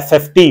FFT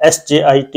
SJIT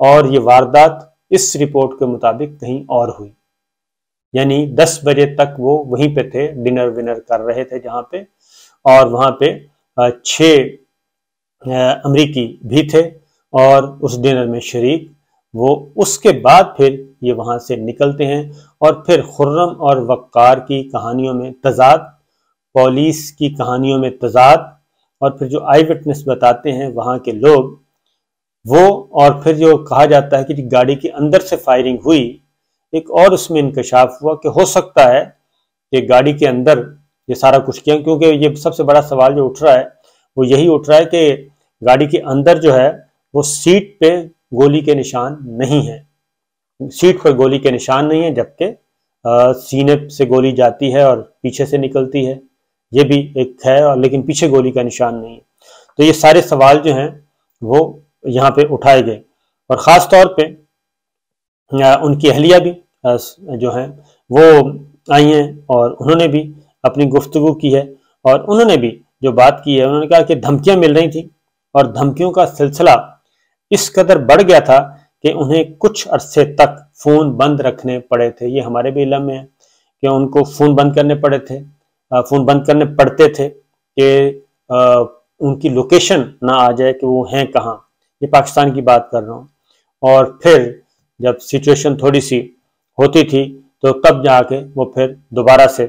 اور یہ واردات اس رپورٹ کے مطابق کہیں اور ہوئی، یعنی 10 بجے تک وہ وہیں پہ تھے، ڈنر ونر کر رہے تھے جہاں پہ، اور وہاں پہ 6 امریکی بھی تھے اور اس ڈنر میں شریک۔ وہ اس کے بعد پھر یہ وہاں سے نکلتے ہیں اور پھر خرم اور وقار کی کہانیوں میں تضاد، پولیس کی کہانیوں میں تضاد، اور پھر جو آئی وٹنس بتاتے ہیں وہاں کے لوگ وہ، اور پھر جو کہا جاتا ہے کہ گاڑی کے اندر سے فائرنگ ہوئی، ایک اور اس میں انکشاف ہوا کہ ہو سکتا ہے کہ گاڑی کے اندر یہ سارا کچھ کیا، کیونکہ یہ سب سے بڑا سوال جو اٹھ رہا ہے وہ یہی اٹھ رہا ہے کہ گاڑی کے اندر جو ہے وہ سیٹ پہ گولی کے نشان نہیں ہیں، سیٹ پر گولی کے نشان نہیں ہیں، جبکہ سینے سے گولی جاتی ہے اور پیچھے سے نکلتی ہے، یہ بھی ایک ہے، اور لیکن پیچھے گولی کا نشان نہیں ہے۔ تو یہ سارے سوال جو ہیں وہ یہاں پہ اٹھائے گئے، اور خاص طور پہ ان کی اہلیہ بھی جو ہیں وہ آئی ہیں اور انہوں نے بھی اپنی گفتگو کی ہے، اور انہوں نے بھی جو بات کی ہے، انہوں نے کہا کہ دھمکیاں مل رہی تھیں اور دھمکیوں کا سلسلہ اس قدر بڑھ گیا تھا کہ انہیں کچھ عرصے تک فون بند رکھنے پڑے تھے۔ یہ ہمارے بھی علم میں ہے کہ ان کو فون بند کرنے پڑتے تھے کہ ان کی لوکیشن نہ آ جائے کہ وہ ہیں کہاں، یہ پاکستان کی بات کر رہا ہوں۔ اور پھر جب سچویشن تھوڑی سی ہوتی تھی تو تب جا کے وہ پھر دوبارہ سے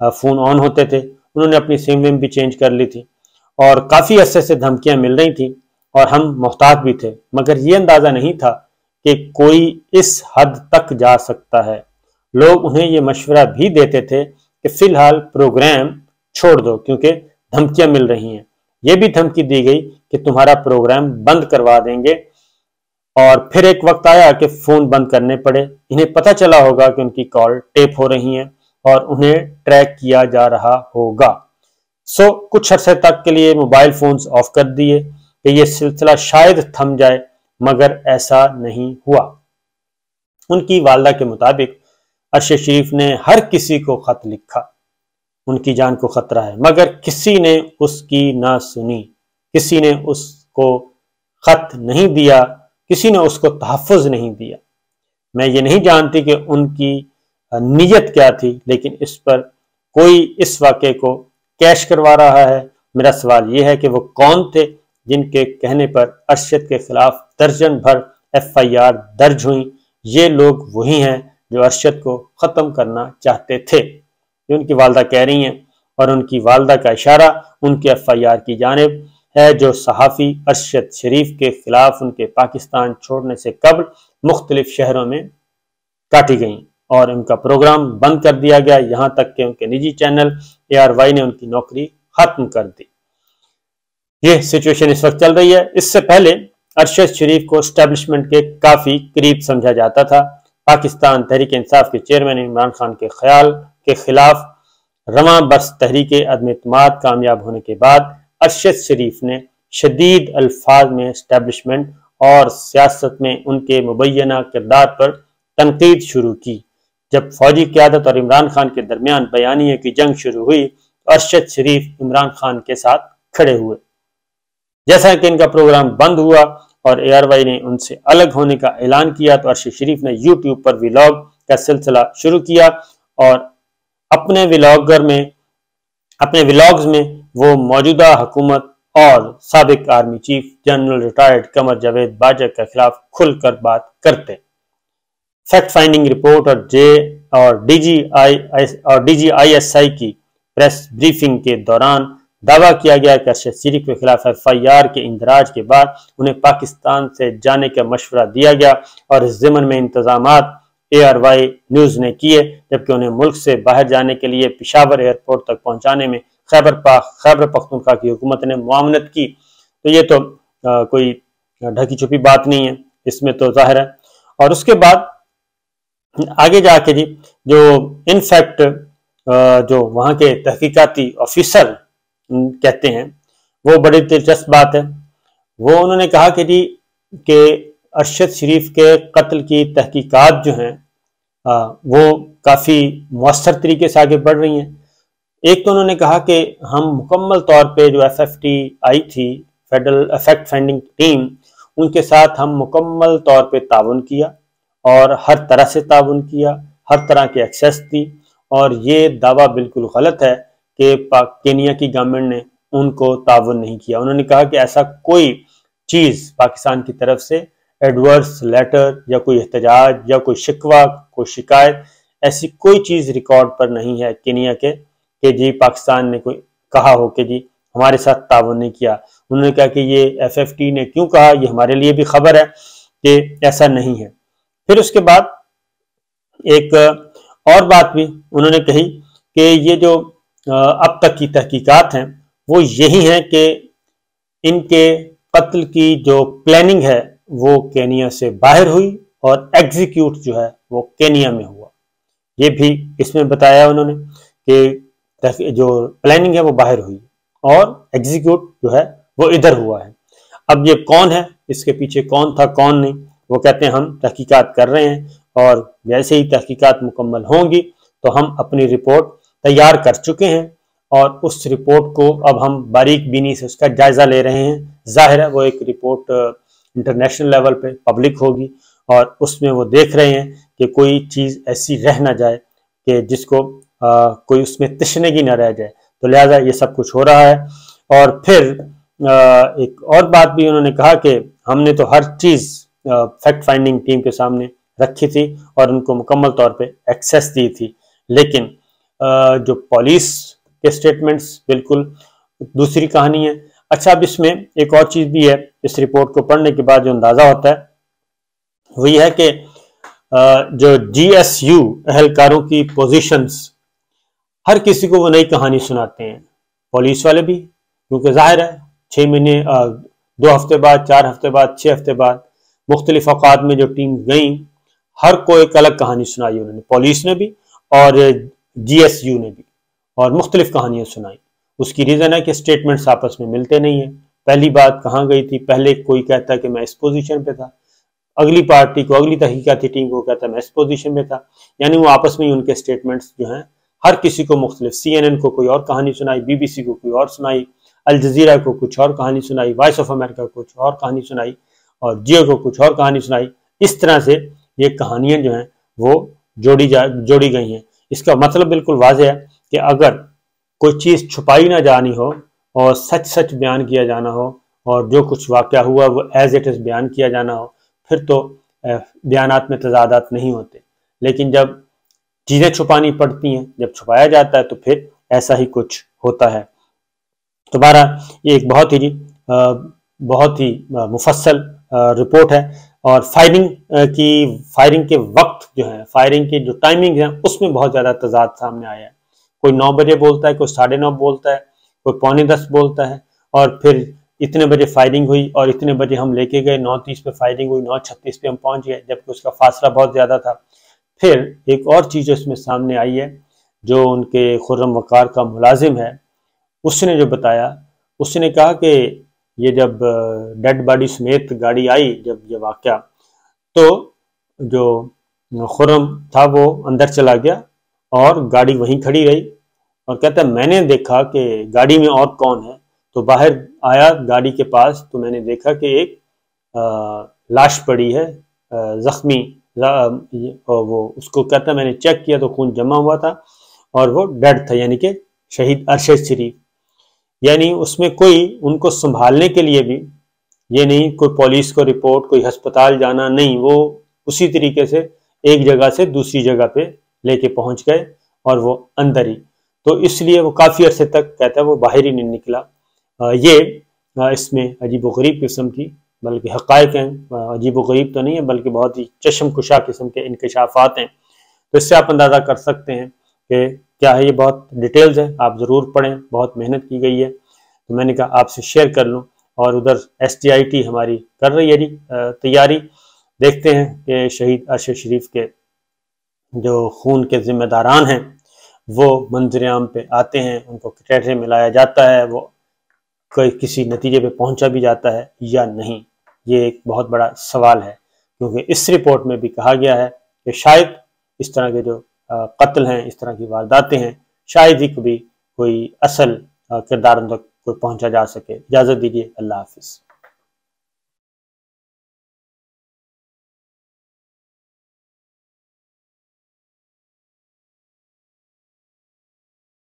فون آن ہوتے تھے۔ انہوں نے اپنی سم وم بھی چینج کر لی تھی، اور کافی عرصے سے دھمکیاں مل رہی تھیں اور ہم محتاط بھی تھے، مگر یہ اندازہ نہیں تھا کہ کوئی اس حد تک جا سکتا ہے۔ لوگ انہیں یہ مشورہ بھی دیتے تھے کہ فی الحال پروگرام چھوڑ دو کیونکہ دھمکیاں مل رہی ہیں۔ یہ بھی دھمکی دی گئی کہ تمہارا پروگرام بند کروا دیں گے، اور پھر ایک وقت آیا کہ فون بند کرنے پڑے۔ انہیں پتہ چلا ہوگا کہ ان کی کال ٹیپ ہو رہی ہیں اور انہیں ٹریک کیا جا رہا ہوگا، سو کچھ عرصے تک کے لیے موبائل فونز آف کر دیے کہ یہ سلسلہ شاید تھم جائے، مگر ایسا نہیں ہوا۔ ان کی والدہ کے مطابق ارشد شریف نے ہر کسی کو خط لکھا، ان کی جان کو خطرہ ہے، مگر کسی نے اس کی نہ سنی، کسی نے اس کو خط نہیں دیا، کسی نے اس کو تحفظ نہیں دیا۔ میں یہ نہیں جانتی کہ ان کی نیت کیا تھی، لیکن اس پر کوئی اس واقعے کو کیش کروا رہا ہے۔ میرا سوال یہ ہے کہ وہ کون تھے جن کے کہنے پر ارشد کے خلاف درجن بھر FIR درج ہوئیں؟ یہ لوگ وہی ہیں جو ارشد کو ختم کرنا چاہتے تھے، یہ ان کی والدہ کہہ رہی ہیں، اور ان کی والدہ کا اشارہ ان کے FIR کی جانب ہے جو صحافی ارشد شریف کے خلاف ان کے پاکستان چھوڑنے سے قبل مختلف شہروں میں کاٹی گئیں اور ان کا پروگرام بند کر دیا گیا، یہاں تک کہ ان کے نجی چینل ARY نے ان کی نوکری ختم کر دی۔ یہ سچویشن اس وقت چل رہی ہے۔ اس سے پہلے ارشد شریف کو اسٹیبلشمنٹ کے کافی قریب سمجھا جاتا تھا۔ پاکستان تحریک انصاف کے چیئرمین عمران خان کے خیال کے خلاف رواں برس تحریک عدم اعتماد کامیاب ہونے کے بعد ارشد شریف نے شدید الفاظ میں اسٹیبلشمنٹ اور سیاست میں ان کے مبینہ کردار پر تنقید شروع کی۔ جب فوجی قیادت اور عمران خان کے درمیان بیانیے کی جنگ شروع ہوئی تو ارشد شریف عمران خان کے ساتھ کھڑے ہوئے۔ جیسا کہ ان کا پروگرام بند ہوا اور ARY نے ان سے الگ ہونے کا اعلان کیا تو ارشد شریف نے YouTube پر ولاگ کا سلسلہ شروع کیا، اور اپنے ولاگز میں وہ موجودہ حکومت اور سابق army chief general retired Qamar Javed Bajwa کے خلاف کھل کر بات کرتے۔ فیکٹ فائنڈنگ رپورٹ اور DGISI کی پریس بریفنگ کے دوران دعویٰ کیا گیا کہ ارشد شریف کے خلاف FIR کے اندراج کے بعد انہیں پاکستان سے جانے کا مشورہ دیا گیا اور اس ضمن میں انتظامات ARY نیوز نے کیے، جبکہ انہیں ملک سے باہر جانے کے لیے پشاور ایئرپورٹ تک پہنچانے میں خیبر پختونخوا کی حکومت نے معاونت کی۔ تو یہ تو کوئی ڈھکی چھپی بات نہیں ہے، اس میں تو ظاہر ہے۔ اور اس کے بعد آگے جا کے جو انفیکٹ جو وہاں کے تحقیقاتی آفیسر کہتے ہیں وہ بڑی دلچسپ بات ہے۔ وہ انہوں نے کہا کہ ارشد شریف کے قتل کی تحقیقات جو ہیں وہ کافی مؤثر طریقے سے آگے بڑھ رہی ہیں۔ ایک تو انہوں نے کہا کہ ہم مکمل طور پہ جو FFT آئی تھی فیڈرل فیکٹ فائنڈنگ ٹیم، ان کے ساتھ ہم مکمل طور پہ تعاون کیا اور ہر طرح سے تعاون کیا، ہر طرح کے ایکسیس دی، اور یہ دعویٰ بالکل غلط ہے کہ کینیا کی گورنمنٹ نے ان کو تعاون نہیں کیا۔ انہوں نے کہا کہ ایسا کوئی چیز پاکستان کی طرف سے ایڈورس لیٹر یا کوئی احتجاج یا کوئی شکوہ، کوئی شکایت، ایسی کوئی چیز ریکارڈ پر نہیں ہے کینیا کے کہ جی پاکستان نے کوئی کہا ہو کہ جی ہمارے ساتھ تعاون نہیں کیا۔ انہوں نے کہا کہ یہ ایف ایف ٹی نے کیوں کہا، یہ ہمارے لیے بھی خبر ہے کہ ایسا نہیں ہے۔ پھر اس کے بعد ایک اور بات بھی انہوں نے کہی کہ یہ جو اب تک کی تحقیقات ہیں وہ یہی ہیں کہ ان کے قتل کی جو پلاننگ ہے وہ کینیا سے باہر ہوئی اور ایگزیکیوٹ جو ہے وہ کینیا میں ہوا۔ یہ بھی اس میں بتایا انہوں نے کہ جو پلاننگ ہے وہ باہر ہوئی اور ایگزیکیوٹ جو ہے وہ ادھر ہوا ہے۔ اب یہ کون ہے، اس کے پیچھے کون تھا کون نہیں، وہ کہتے ہیں ہم تحقیقات کر رہے ہیں، اور جیسے ہی تحقیقات مکمل ہوں گی تو ہم اپنی رپورٹ تیار کر چکے ہیں، اور اس رپورٹ کو اب ہم باریک بینی سے اس کا جائزہ لے رہے ہیں۔ ظاہر ہے وہ ایک رپورٹ انٹرنیشنل لیول پہ پبلک ہوگی، اور اس میں وہ دیکھ رہے ہیں کہ کوئی چیز ایسی رہ نہ جائے کہ جس کو کوئی اس میں تشنگی نہ رہ جائے، تو لہٰذا یہ سب کچھ ہو رہا ہے۔ اور پھر ایک اور بات بھی انہوں نے کہا کہ ہم نے تو ہر چیز فیکٹ فائنڈنگ ٹیم کے سامنے رکھی تھی اور ان کو مکمل طور پہ ایکسیس دی تھی، لیکن جو پولیس کے سٹیٹمنٹس بالکل دوسری کہانی ہے۔ اچھا، اب اس میں ایک اور چیز بھی ہے، اس رپورٹ کو پڑھنے کے بعد جو اندازہ ہوتا ہے وہ یہ ہے کہ جو جی ایس یو اہلکاروں کی پوزیشنز، ہر کسی کو وہ نئی کہانی سناتے ہیں، پولیس والے بھی، کیونکہ ظاہر ہے 6 مہینے 2 ہفتے بعد، 4 ہفتے بعد، 6 ہفتے بعد مختلف اوقات میں جو ٹیم گئیں، ہر کو ایک الگ کہانی سنائی انہوں نے، پولیس نے بھی اور جی ایس یو نے بھی، اور مختلف کہانیاں سنائی۔ اس کی ریزن ہے کہ سٹیٹمنٹس آپس میں ملتے نہیں ہیں۔ پہلی بات کہاں گئی تھی، پہلے کوئی کہتا ہے کہ میں اس پوزیشن پہ تھا، اگلی پارٹی کو، اگلی تحقیقاتی ٹیم کو کہتا ہے میں اس پوزیشن پہ تھا، یعنی وہ آپس میں ہی ان کے سٹیٹمنٹس جو ہیں ہر کسی کو مختلف، سی این این کو کوئی اور کہانی سنائی، بی بی سی کو کوئی اور سنائی، الجزیرہ کو کچھ اور کہانی سنائی، وائس آف امریکہ کو کچھ اور کہانی سنائی، اور جیو کو کچھ اور کہانی سنائی۔ اس طرح سے یہ کہانیاں جو ہیں وہ جوڑی گئی ہیں۔ اس کا مطلب بالکل واضح ہے کہ اگر کوئی چیز چھپائی نہ جانی ہو اور سچ سچ بیان کیا جانا ہو، اور جو کچھ واقعہ ہوا وہ ایز اٹ از بیان کیا جانا ہو، پھر تو بیانات میں تضادات نہیں ہوتے۔ لیکن جب چیزیں چھپانی پڑتی ہیں، جب چھپایا جاتا ہے، تو پھر ایسا ہی کچھ ہوتا ہے۔ دوبارہ یہ ایک بہت ہی مفصل رپورٹ ہے، اور فائرنگ کے وقت جو ہے، فائرنگ کے جو ٹائمنگ ہے، اس میں بہت زیادہ تضاد سامنے آیا ہے۔ کوئی 9 بجے بولتا ہے، کوئی 9:30 بولتا ہے، کوئی 9:45 بولتا ہے، اور پھر اتنے بجے فائرنگ ہوئی اور اتنے بجے ہم لے کے گئے، 9:30 پہ فائرنگ ہوئی، 9:36 پہ ہم پہنچ گئے، جبکہ اس کا فاصلہ بہت زیادہ تھا۔ پھر ایک اور چیز اس میں سامنے آئی ہے، جو ان کے خرم وقار کا ملازم ہے، اس نے جو بتایا، اس نے کہا کہ یہ جب ڈیڈ باڈی سمیت گاڑی آئی، جب یہ واقعہ، تو جو خرم تھا وہ اندر چلا گیا اور گاڑی وہیں کھڑی رہی، اور کہتا ہے میں نے دیکھا کہ گاڑی میں اور کون ہے، تو باہر آیا گاڑی کے پاس، تو میں نے دیکھا کہ ایک لاش پڑی ہے، زخمی، وہ اس کو کہتا ہے میں نے چیک کیا تو خون جمع ہوا تھا اور وہ ڈیڈ تھا، یعنی کہ شہید ارشد شریف۔ یعنی اس میں کوئی ان کو سنبھالنے کے لیے بھی یہ نہیں، کوئی پولیس کو رپورٹ، کوئی ہسپتال جانا نہیں، وہ اسی طریقے سے ایک جگہ سے دوسری جگہ پہ لے کے پہنچ گئے، اور وہ اندر ہی، تو اس لیے وہ کافی عرصے تک کہتا ہے وہ باہر ہی نہیں نکلا۔ یہ اس میں عجیب و غریب قسم کی، بلکہ حقائق ہیں، عجیب و غریب تو نہیں ہے بلکہ بہت ہی چشم کشا قسم کے انکشافات ہیں۔ تو اس سے آپ اندازہ کر سکتے ہیں کہ کیا ہے، یہ بہت ڈیٹیلز ہے، آپ ضرور پڑھیں، بہت محنت کی گئی ہے۔ تو میں نے کہا آپ سے شیئر کر لوں، اور ادھر ایس ٹی آئی ٹی ہماری کر رہی ہے تیاری، دیکھتے ہیں کہ شہید ارشد شریف کے جو خون کے ذمہ داران ہیں وہ منظر عام پہ آتے ہیں، ان کو کٹہرے میں لایا جاتا ہے، وہ کسی نتیجے پہ پہنچا بھی جاتا ہے یا نہیں، یہ ایک بہت بڑا سوال ہے، کیونکہ اس رپورٹ میں بھی کہا گیا ہے کہ شاید اس طرح کے جو قتل ہیں، اس طرح کی وارداتیں ہیں، شاید ہی کبھی کوئی اصل کردار تک کوئی پہنچا جا سکے۔ اجازت دیجیے، اللہ حافظ۔